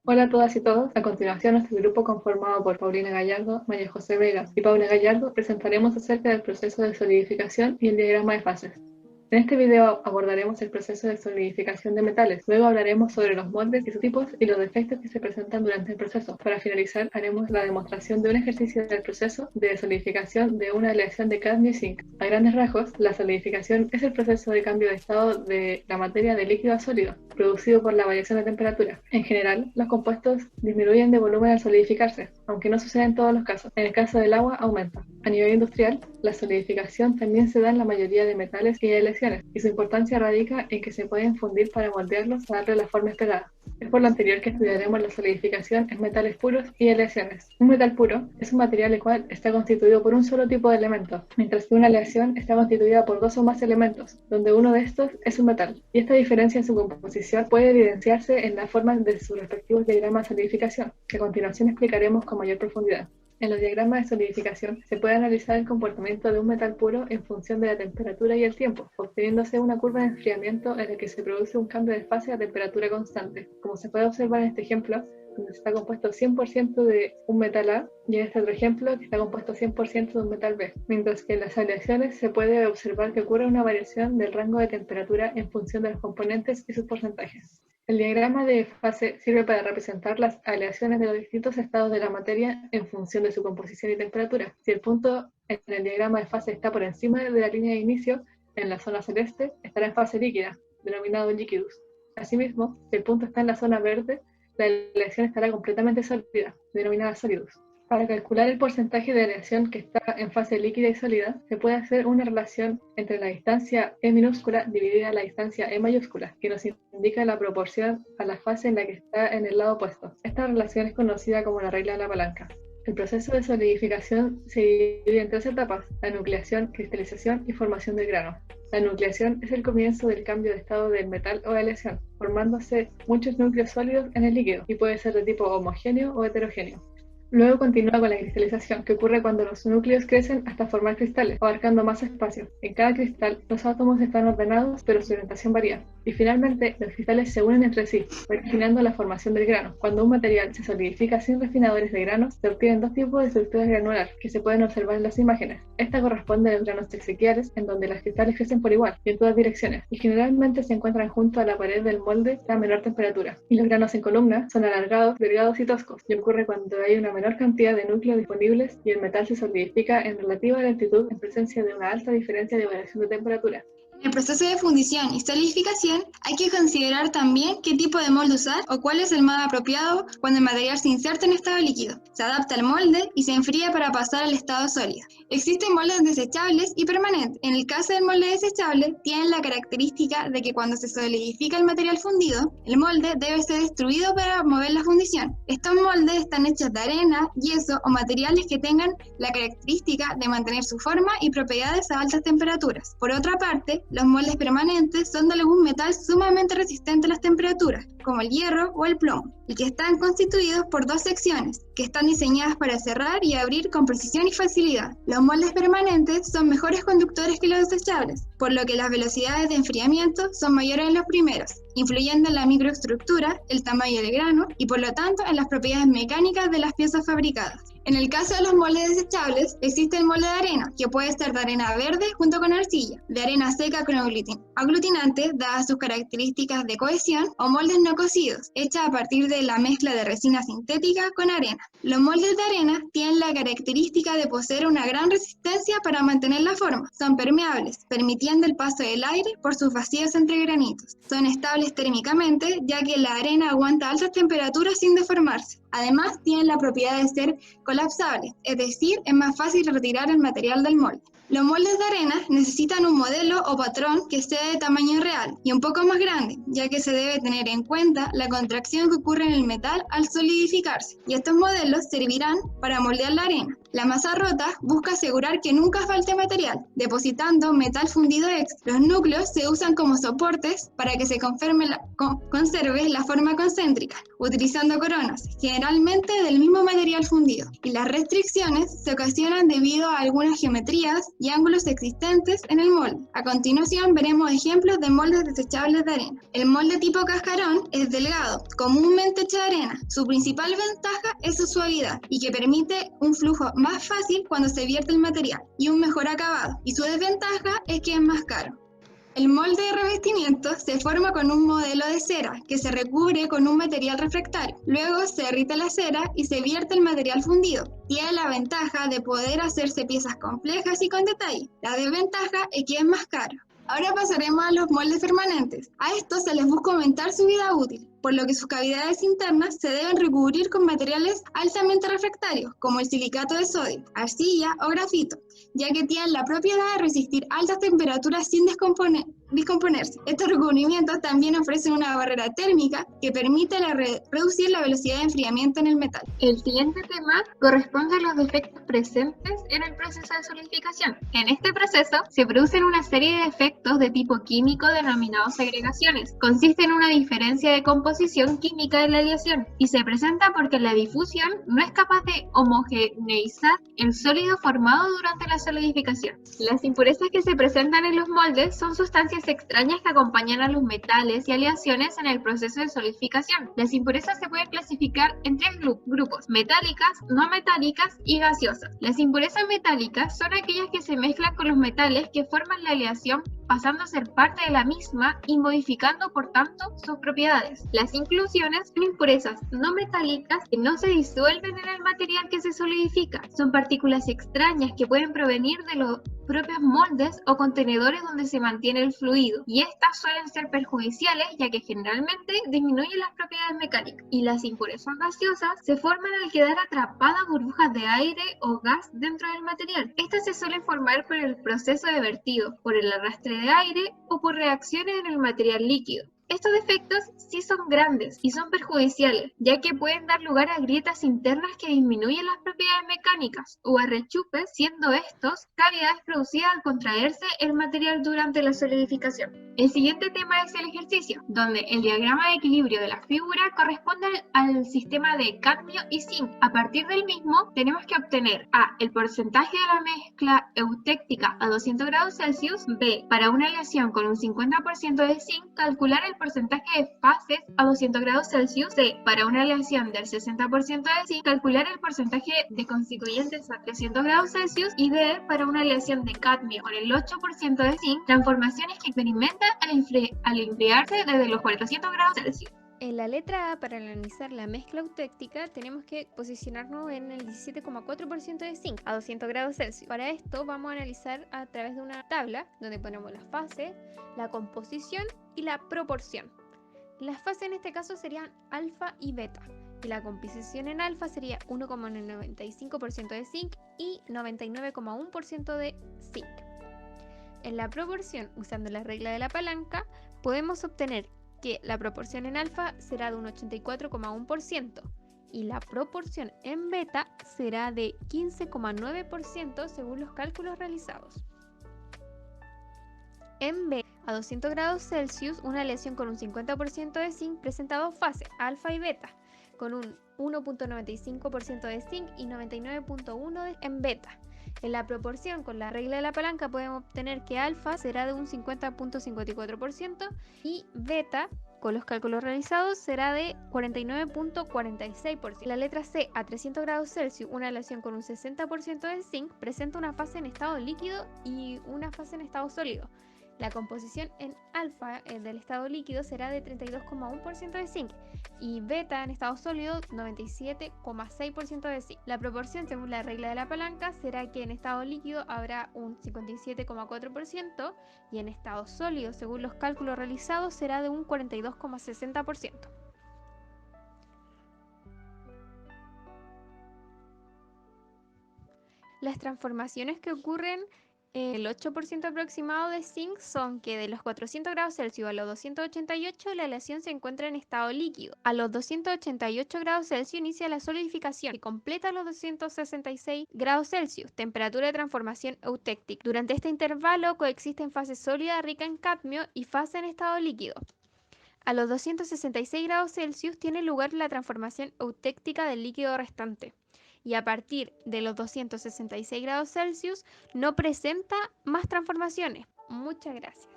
Hola a todas y todos. A continuación, nuestro grupo conformado por Paulina Gallardo, María José Vega y Paula Gallardo presentaremos acerca del proceso de solidificación y el diagrama de fases. En este video abordaremos el proceso de solidificación de metales, luego hablaremos sobre los moldes y sus tipos y los defectos que se presentan durante el proceso. Para finalizar, haremos la demostración de un ejercicio del proceso de solidificación de una aleación de cadmio y zinc. A grandes rasgos, la solidificación es el proceso de cambio de estado de la materia de líquido a sólido, producido por la variación de temperatura. En general, los compuestos disminuyen de volumen al solidificarse, aunque no sucede en todos los casos. En el caso del agua, aumenta. A nivel industrial, la solidificación también se da en la mayoría de metales y aleaciones, y su importancia radica en que se pueden fundir para moldearlos a darle la forma esperada. Es por lo anterior que estudiaremos la solidificación en metales puros y aleaciones. Un metal puro es un material el cual está constituido por un solo tipo de elementos, mientras que una aleación está constituida por dos o más elementos, donde uno de estos es un metal. Y esta diferencia en su composición puede evidenciarse en la forma de sus respectivos diagramas de solidificación, que a continuación explicaremos con mayor profundidad. En los diagramas de solidificación se puede analizar el comportamiento de un metal puro en función de la temperatura y el tiempo, obteniéndose una curva de enfriamiento en la que se produce un cambio de fase a temperatura constante. Como se puede observar en este ejemplo, donde está compuesto 100% de un metal A, y en este otro ejemplo que está compuesto 100% de un metal B, mientras que en las aleaciones se puede observar que ocurre una variación del rango de temperatura en función de los componentes y sus porcentajes. El diagrama de fase sirve para representar las aleaciones de los distintos estados de la materia en función de su composición y temperatura. Si el punto en el diagrama de fase está por encima de la línea de inicio, en la zona celeste, estará en fase líquida, denominado liquidus. Asimismo, si el punto está en la zona verde, la aleación estará completamente sólida, denominada solidus. Para calcular el porcentaje de aleación que está en fase líquida y sólida, se puede hacer una relación entre la distancia E minúscula dividida la distancia E mayúscula, que nos indica la proporción a la fase en la que está en el lado opuesto. Esta relación es conocida como la regla de la palanca. El proceso de solidificación se divide en tres etapas: la nucleación, cristalización y formación del grano. La nucleación es el comienzo del cambio de estado del metal o aleación, formándose muchos núcleos sólidos en el líquido y puede ser de tipo homogéneo o heterogéneo. Luego continúa con la cristalización, que ocurre cuando los núcleos crecen hasta formar cristales, abarcando más espacio. En cada cristal, los átomos están ordenados, pero su orientación varía. Y finalmente, los cristales se unen entre sí, originando la formación del grano. Cuando un material se solidifica sin refinadores de granos, se obtienen dos tipos de estructuras granular, que se pueden observar en las imágenes. Esta corresponde a los granos exequiales, en donde los cristales crecen por igual, y en todas direcciones, y generalmente se encuentran junto a la pared del molde a menor temperatura. Y los granos en columna son alargados, delgados y toscos, y ocurre cuando hay una menor cantidad de núcleos disponibles y el metal se solidifica en relativa lentitud en presencia de una alta diferencia de variación de temperatura. En el proceso de fundición y solidificación hay que considerar también qué tipo de molde usar o cuál es el más apropiado cuando el material se inserta en estado líquido. Se adapta al molde y se enfría para pasar al estado sólido. Existen moldes desechables y permanentes. En el caso del molde desechable, tienen la característica de que cuando se solidifica el material fundido, el molde debe ser destruido para mover la fundición. Estos moldes están hechos de arena, yeso o materiales que tengan la característica de mantener su forma y propiedades a altas temperaturas. Por otra parte, los moldes permanentes son de algún metal sumamente resistente a las temperaturas, como el hierro o el plomo, y que están constituidos por dos secciones, que están diseñadas para cerrar y abrir con precisión y facilidad. Los moldes permanentes son mejores conductores que los desechables, por lo que las velocidades de enfriamiento son mayores en los primeros, influyendo en la microestructura, el tamaño del grano y por lo tanto en las propiedades mecánicas de las piezas fabricadas. En el caso de los moldes desechables, existe el molde de arena, que puede ser de arena verde junto con arcilla, de arena seca con aglutinante, dadas sus características de cohesión, o moldes no cocidos, hechas a partir de la mezcla de resina sintética con arena. Los moldes de arena tienen la característica de poseer una gran resistencia para mantener la forma. Son permeables, permitiendo el paso del aire por sus vacíos entre granitos. Son estables térmicamente, ya que la arena aguanta altas temperaturas sin deformarse. Además, tienen la propiedad de ser colapsables, es decir, es más fácil retirar el material del molde. Los moldes de arena necesitan un modelo o patrón que sea de tamaño real y un poco más grande, ya que se debe tener en cuenta la contracción que ocurre en el metal al solidificarse, y estos modelos servirán para moldear la arena. La masa rota busca asegurar que nunca falte material, depositando metal fundido extra. Los núcleos se usan como soportes para que se conserve la forma concéntrica, utilizando coronas, generalmente del mismo material fundido. Y las restricciones se ocasionan debido a algunas geometrías y ángulos existentes en el molde. A continuación veremos ejemplos de moldes desechables de arena. El molde tipo cascarón es delgado, comúnmente hecho de arena. Su principal ventaja es su suavidad y que permite un flujo más fácil cuando se vierte el material y un mejor acabado. Y su desventaja es que es más caro. El molde de revestimiento se forma con un modelo de cera que se recubre con un material refractario. Luego se derrite la cera y se vierte el material fundido. Tiene la ventaja de poder hacerse piezas complejas y con detalle. La desventaja es que es más caro. Ahora pasaremos a los moldes permanentes. A estos se les busca aumentar su vida útil, por lo que sus cavidades internas se deben recubrir con materiales altamente refractarios, como el silicato de sodio, arcilla o grafito, ya que tienen la propiedad de resistir altas temperaturas sin descomponerse. Estos recubrimientos también ofrecen una barrera térmica que permite reducir la velocidad de enfriamiento en el metal. El siguiente tema corresponde a los defectos presentes en el proceso de solidificación. En este proceso se producen una serie de efectos de tipo químico denominados segregaciones. Consiste en una diferencia de composición química de la aleación y se presenta porque la difusión no es capaz de homogeneizar el sólido formado durante la solidificación. Las impurezas que se presentan en los moldes son sustancias extrañas que acompañan a los metales y aleaciones en el proceso de solidificación. Las impurezas se pueden clasificar en tres grupos: metálicas, no metálicas y gaseosas. Las impurezas metálicas son aquellas que se mezclan con los metales que forman la aleación, pasando a ser parte de la misma y modificando por tanto sus propiedades. Las inclusiones son impurezas no metálicas que no se disuelven en el material que se solidifica. Son partículas extrañas que pueden provenir de los propios moldes o contenedores donde se mantiene el fluido, y estas suelen ser perjudiciales ya que generalmente disminuyen las propiedades mecánicas. Y las impurezas gaseosas se forman al quedar atrapadas burbujas de aire o gas dentro del material. Estas se suelen formar por el proceso de vertido, por el arrastre de aire o por reacciones en el material líquido. Estos defectos sí son grandes y son perjudiciales, ya que pueden dar lugar a grietas internas que disminuyen las propiedades mecánicas o a rechupes, siendo estos cavidades producidas al contraerse el material durante la solidificación. El siguiente tema es el ejercicio, donde el diagrama de equilibrio de la figura corresponde al sistema de cadmio y zinc. A partir del mismo, tenemos que obtener a. el porcentaje de la mezcla eutéctica a 200 grados Celsius, b. para una aleación con un 50% de zinc, calcular el porcentaje de fases a 200 grados Celsius, c. para una aleación del 60% de zinc, calcular el porcentaje de constituyentes a 300 grados Celsius, y d. para una aleación de cadmio con el 8% de zinc, transformaciones que experimentan al enfriarse desde los 400 grados Celsius. En la letra A, para analizar la mezcla eutéctica, tenemos que posicionarnos en el 17,4% de zinc a 200 grados Celsius. Para esto vamos a analizar a través de una tabla donde ponemos las fases, la composición y la proporción. Las fases en este caso serían alfa y beta, y la composición en alfa sería 1,95% de zinc y 99,1% de zinc. En la proporción, usando la regla de la palanca, podemos obtener que la proporción en alfa será de un 84,1% y la proporción en beta será de 15,9% según los cálculos realizados. En beta, a 200 grados Celsius, una aleación con un 50% de zinc presenta dos fases, alfa y beta, con un 1,95% de zinc y 99,1% en beta. En la proporción, con la regla de la palanca, podemos obtener que alfa será de un 50,54% y beta, con los cálculos realizados, será de 49,46%. La letra C, a 300 grados Celsius, una aleación con un 60% de zinc presenta una fase en estado líquido y una fase en estado sólido. La composición en alfa del estado líquido será de 32,1% de zinc y beta en estado sólido 97,6% de zinc. La proporción, según la regla de la palanca, será que en estado líquido habrá un 57,4% y en estado sólido, según los cálculos realizados, será de un 42,60%. Las transformaciones que ocurren El 8% aproximado de zinc son que de los 400 grados Celsius a los 288 la aleación se encuentra en estado líquido. A los 288 grados Celsius inicia la solidificación que completa los 266 grados Celsius, temperatura de transformación eutéctica. Durante este intervalo coexisten fase sólida rica en cadmio y fase en estado líquido. A los 266 grados Celsius tiene lugar la transformación eutéctica del líquido restante. Y a partir de los 266 grados Celsius no presenta más transformaciones. Muchas gracias.